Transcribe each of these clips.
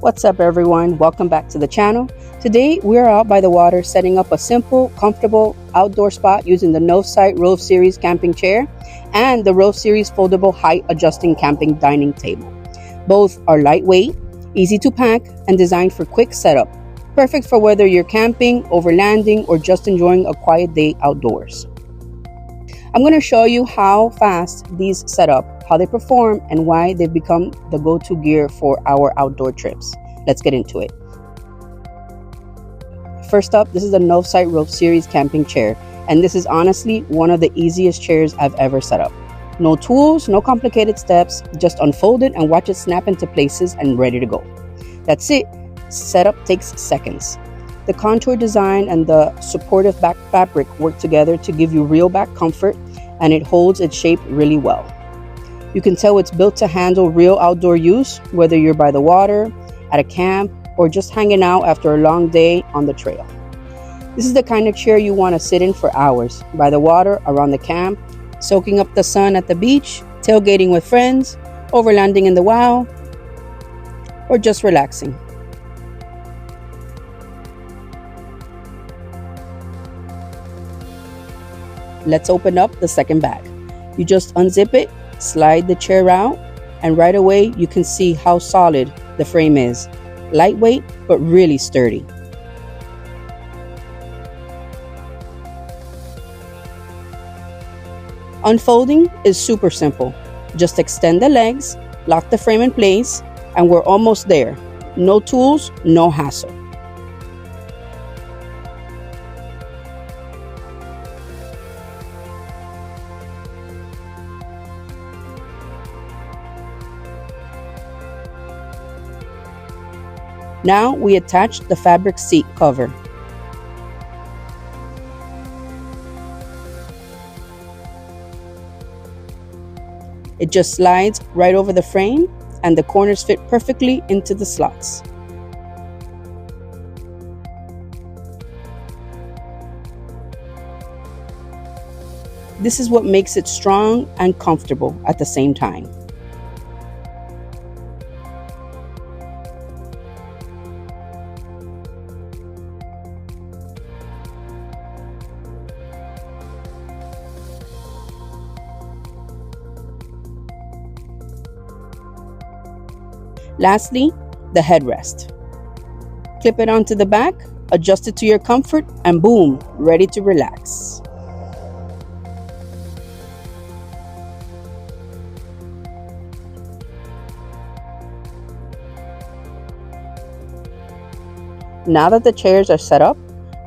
What's up everyone, welcome back to the channel. Today we are out by the water setting up a simple, comfortable outdoor spot using the Novsight Rove series camping chair and the Rove series foldable height adjusting camping dining table. Both are lightweight, easy to pack, and designed for quick setup. Perfect for whether you're camping, overlanding, or just enjoying a quiet day outdoors. I'm going to show you how fast these set up, how they perform, and why they've become the go-to gear for our outdoor trips. Let's get into it. First up, this is the Novsight Rove series camping chair, and this is honestly one of the easiest chairs I've ever set up. No tools, no complicated steps, just unfold it and watch it snap into places and ready to go. That's it. Setup takes seconds. The contour design and the supportive back fabric work together to give you real back comfort, and it holds its shape really well. You can tell it's built to handle real outdoor use, whether you're by the water, at a camp, or just hanging out after a long day on the trail. This is the kind of chair you want to sit in for hours, by the water, around the camp, soaking up the sun at the beach, tailgating with friends, overlanding in the wild, or just relaxing. Let's open up the second bag. You just unzip it, slide the chair out, and right away you can see how solid the frame is. Lightweight, but really sturdy. Unfolding is super simple. Just extend the legs, lock the frame in place, and we're almost there. No tools, no hassle. Now we attach the fabric seat cover. It just slides right over the frame, and the corners fit perfectly into the slots. This is what makes it strong and comfortable at the same time. Lastly, the headrest. Clip it onto the back, adjust it to your comfort, and boom, ready to relax. Now that the chairs are set up,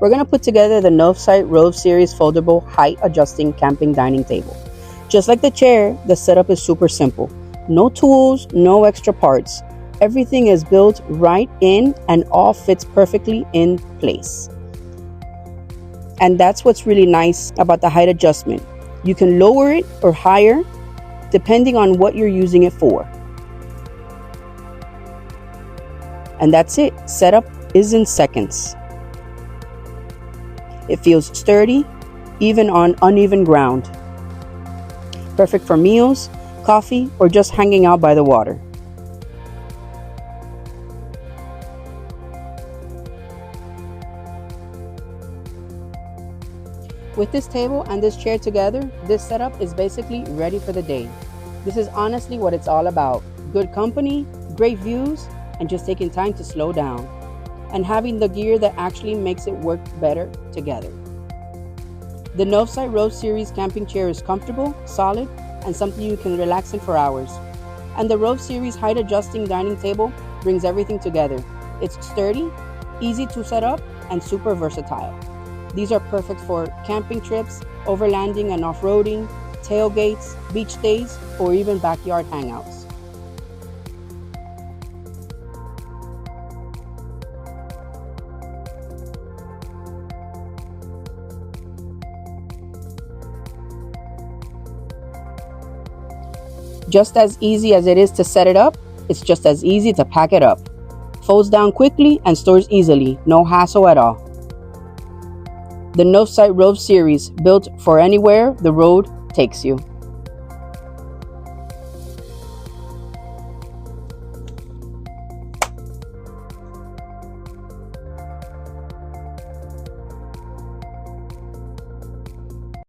we're going to put together the Novsight Rove series foldable height adjusting camping dining table. Just like the chair, the setup is super simple. No tools, no extra parts. Everything is built right in and all fits perfectly in place. And that's what's really nice about the height adjustment. You can lower it or higher depending on what you're using it for. And that's it. Setup is in seconds. It feels sturdy, even on uneven ground. Perfect for meals, coffee, or just hanging out by the water. With this table and this chair together, this setup is basically ready for the day. This is honestly what it's all about. Good company, great views, and just taking time to slow down. And having the gear that actually makes it work better together. The Novsight Rove series camping chair is comfortable, solid, and something you can relax in for hours. And the Rove series height adjusting dining table brings everything together. It's sturdy, easy to set up, and super versatile. These are perfect for camping trips, overlanding and off-roading, tailgates, beach days, or even backyard hangouts. Just as easy as it is to set it up, it's just as easy to pack it up. Folds down quickly and stores easily, no hassle at all. The Novsight Rove series, built for anywhere the road takes you.